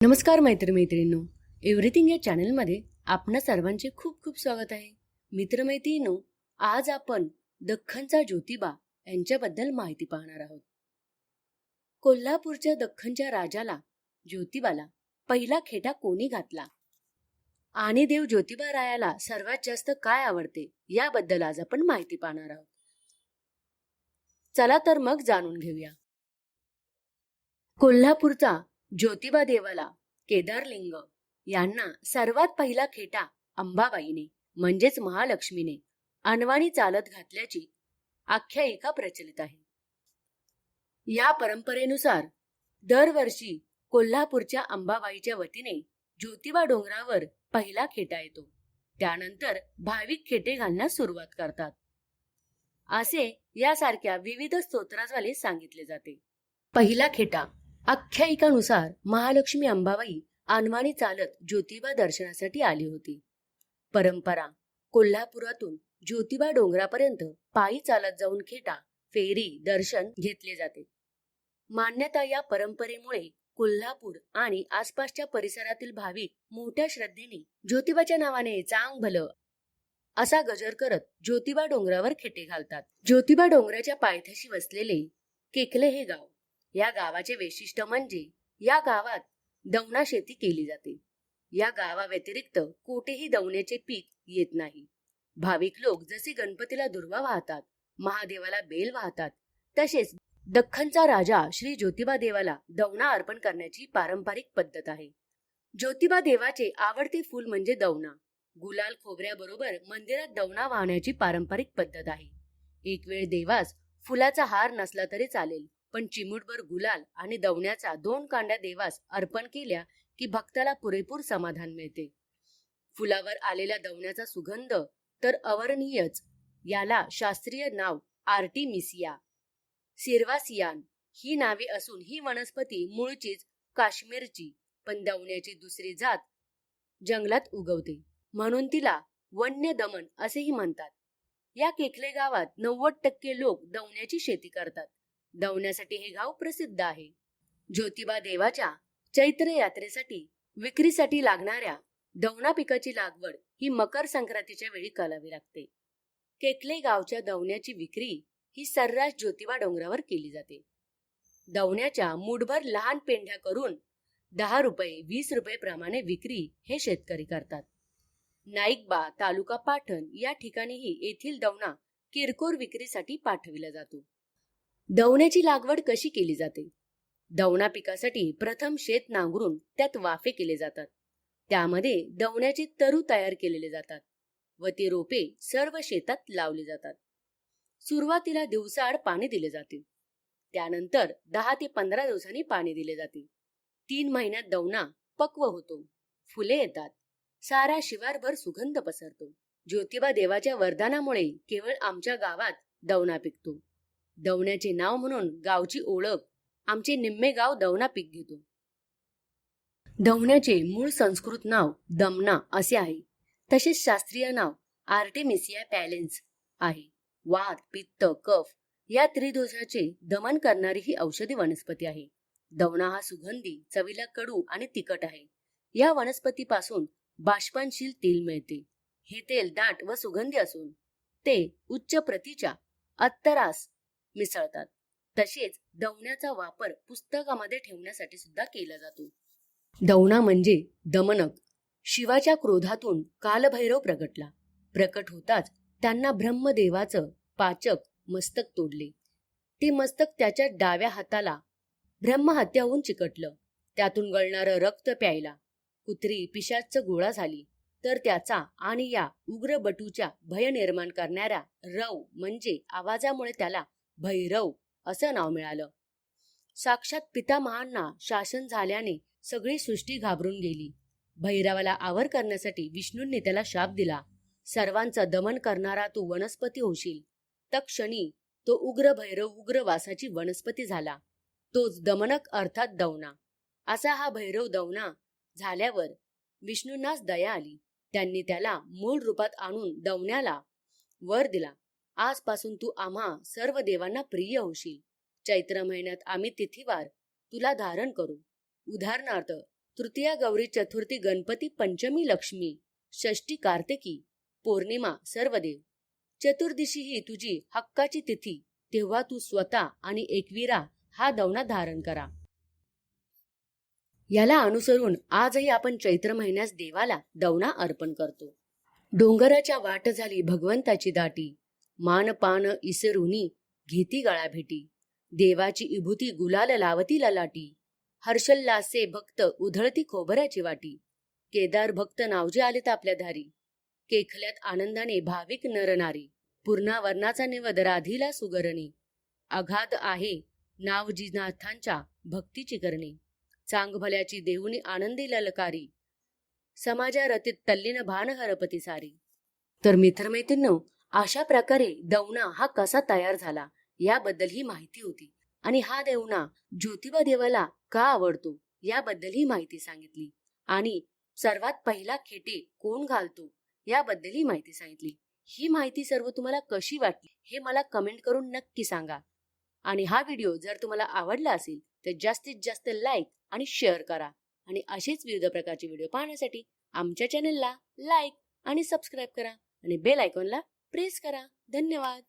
नमस्कार मैत्रिणींनो, एव्हरीथिंग या चॅनलमध्ये आपणा सर्वांचे खूप खूप स्वागत आहे. मित्रमैत्रिणींनो, आज आपण दख्खनचा ज्योतिबा यांच्याबद्दल माहिती पाहणार आहोत. कोल्हापूरच्या दख्खनच्या राजाला ज्योतिबाला पहिला खेटा कोणी घातला आणि देव ज्योतिबा रायाला सर्वात जास्त काय आवडते याबद्दल आज आपण माहिती पाहणार आहोत. चला तर मग जाणून घेऊया. कोल्हापूरचा ज्योतिबा देवाला केदारलिंग यांना सर्वात पहिला खेटा अंबाबाईने म्हणजेच महालक्ष्मीने अनवाणी चालत घातल्याची आख्यायिका प्रचलित आहे. या परंपरेनुसार दरवर्षी कोल्हापूरच्या अंबाबाईच्या वतीने ज्योतिबा डोंगरावर पहिला खेटा येतो. त्यानंतर भाविक खेटे घालण्यास सुरुवात करतात असे यासारख्या विविध स्तोत्राद्वारे सांगितले जाते. पहिला खेटा आख्यायिकानुसार महालक्ष्मी अंबाबाई अनवाणी चालत ज्योतिबा दर्शनासाठी आली होती. परंपरा कोल्हापुरातून ज्योतिबा डोंगरापर्यंत पायी चालत जाऊन खेटा, फेरी, दर्शन घेतले जाते. मान्यता या परंपरेमुळे कोल्हापूर आणि आसपासच्या परिसरातील भाविक मोठ्या श्रद्धेने ज्योतिबाच्या नावाने चांग भलं असा गजर करत ज्योतिबा डोंगरावर खेटे घालतात. ज्योतिबा डोंगराच्या पायथ्याशी वसलेले केकले हे गाव. या गावाचे वैशिष्ट्य म्हणजे या गावात दवना शेती केली जाते. या गावाव्यतिरिक्त कोठेही दवण्याचे पीक येत नाही. भाविक लोक जसे गणपतीला दुर्वा वाहतात, महादेवाला बेल वाहतात, तसेच दख्खनचा राजा श्री ज्योतिबा देवाला दवना अर्पण करण्याची पारंपरिक पद्धत आहे. ज्योतिबा देवाचे आवडते फूल म्हणजे दवना. गुलाल खोबऱ्याबरोबर मंदिरात दवना वाहण्याची पारंपरिक पद्धत आहे. एक वेळ देवास फुलाचा हार नसला तरी चालेल, पण चिमूटभर गुलाल आणि दवण्याचा 2 कांड्या देवास अर्पण केल्या की भक्ताला पुरेपूर समाधान मिळते. फुलावर आलेल्या दवण्याचा सुगंध तर अवर्णनीयच. याला शास्त्रीय नाव आर्टिमिसिया सिर्वासियान ही नावे असून ही वनस्पती मूळचीच काश्मीरची, पण दवण्याची दुसरी जात जंगलात उगवते म्हणून तिला वन्य दमन असेही म्हणतात. या केकले गावात 90% लोक दवण्याची शेती करतात. दवण्यासाठी हे गाव प्रसिद्ध आहे. ज्योतिबा देवाच्या चैत्र यात्रेसाठी विक्रीसाठी लागणाऱ्या दवना पिकाची लागवड ही मकर संक्रांतीच्या वेळी करावी लागते. केकले गावच्या दवण्याची विक्री ही सर्रास ज्योतिबा डोंगरावर केली जाते. दवण्याच्या मूठभर लहान पेंढ्या करून 10 रुपये 20 रुपये प्रमाणे विक्री हे शेतकरी करतात. नाईकबा तालुका पाटण या ठिकाणीही येथील दवना किरकोळ विक्रीसाठी पाठविला जातो. दवण्याची लागवड कशी केली जाते? दवना पिकासाठी प्रथम शेत नांगरून त्यात वाफे केले जातात. त्यामध्ये दवण्याचे तरु तयार केलेले जातात व ती रोपे सर्व शेतात लावली जातात. सुरुवातीला दिवसाआड पाणी दिले जाते. त्यानंतर 10 ते 15 दिवसांनी पाणी दिले जाते. 3 महिन्यात दवना पक्व होतो. फुले येतात. सारा शिवारभर सुगंध पसरतो. ज्योतिबा देवाच्या वरदानामुळे केवळ आमच्या गावात दवना पिकतो. दवण्याचे नाव म्हणून गावची ओळख. आमचे निम्मे गाव दवना पीक घेतो. दवण्याचे मूळ संस्कृत नाव दमना असे आहे. तसेच शास्त्रीय नाव आर्टेमिसिया पॅलेन्स आहे. वात, पित्त, कफ या त्रिदोषाचे दमन करणारी ही औषधी वनस्पती आहे. दवना हा सुगंधी, चवीला कडू आणि तिखट आहे. या वनस्पतीपासून बाष्पनशील तेल मिळते. हे तेल दाट व सुगंधी असून ते उच्च प्रतीच्या अत्तरास मिसळतात. तसेच दवण्याचा वापर पुस्तकामध्ये ठेवण्यासाठी सुद्धा केला जातो. दवना म्हणजे दमनक. शिवाच्या क्रोधातून कालभैरव प्रकट होताच त्यांना ब्रह्मदेवाचं पाचक मस्तक तोडले. ते मस्तक त्याच्या डाव्या हाताला ब्रह्महत्या होऊन चिकटलं. त्यातून गळणारं रक्त प्यायला कुत्री पिशाच्च गोळा झाली तर त्याचा आणि या उग्र बटूच्या भय निर्माण करणाऱ्या रव म्हणजे आवाजामुळे त्याला भैरव असं नाव मिळालं. साक्षात पितामहांना शासन झाल्याने सगळी सृष्टी घाबरून गेली. भैरवाला आवर करण्यासाठी विष्णूंनी त्याला शाप दिला. सर्वांचं दमन करणारा तू वनस्पती होशील. तत्क्षणी तो उग्र भैरव उग्र वासाची वनस्पती झाला. तोच दमनक अर्थात दवना. असा हा भैरव दवना झाल्यावर विष्णूंनाच दया आली. त्यांनी त्याला मूळ रूपात आणून दवण्याला वर दिला. आजपासून तू आम्हा सर्व देवांना प्रिय होशील. चैत्र महिन्यात आम्ही तिथीवार तुला धारण करू. उदाहरणार्थ तृतीया गौरी, चतुर्थी गणपती, पंचमी लक्ष्मी, षष्ठी कार्तिकी, पौर्णिमा सर्वदेव. चतुर्दशी ही तुझी हक्काची तिथी, तेव्हा तू स्वतः आणि एकविरा हा दवना धारण करा. याला अनुसरून आजही आपण चैत्र महिन्यास देवाला दवना अर्पण करतो. डोंगराच्या वाट झाली भगवंताची दाटी, मानपान इसरुनी घेती गळा भेटी. देवाची विभूती गुलाल लावती ललाटी, हर्षल्लासे भक्त उधळती खोबऱ्याची वाटी. केदार भक्त नावजे आलेत आपल्या धारी, केखल्यात आनंदाने भाविक नरनारी. पूर्णा वर्णाचा निवद राधीला सुगरणी, अगाध आहे नाव जिनाथांच्या भक्तीची करणे. चांग भल्याची देऊनी आनंदी ललकारी, समाजा रतीत तल्लीन भान हरपती सारी. तर मित्रमैत्रिणींनो, अशा प्रकारे दवना हा कसा तयार झाला याबद्दल ही माहिती होती. आणि हा दवना ज्योतिबा देवाला का आवडतो याबद्दल ही माहिती सांगितली. आणि सर्वात पहिला खेटे कोण घालतो याबद्दल ही माहिती सांगितली. ही माहिती सर्व तुम्हाला कशी वाटली हे मला कमेंट करून नक्की सांगा. आणि हा व्हिडिओ जर तुम्हाला आवडला असेल तर जास्तीत जास्त लाईक आणि शेअर करा. आणि असेच विविध प्रकारचे व्हिडिओ पाहण्यासाठी आमच्या चॅनलला लाईक आणि सबस्क्राईब करा आणि बेल आयकॉनला प्रेस करा. धन्यवाद.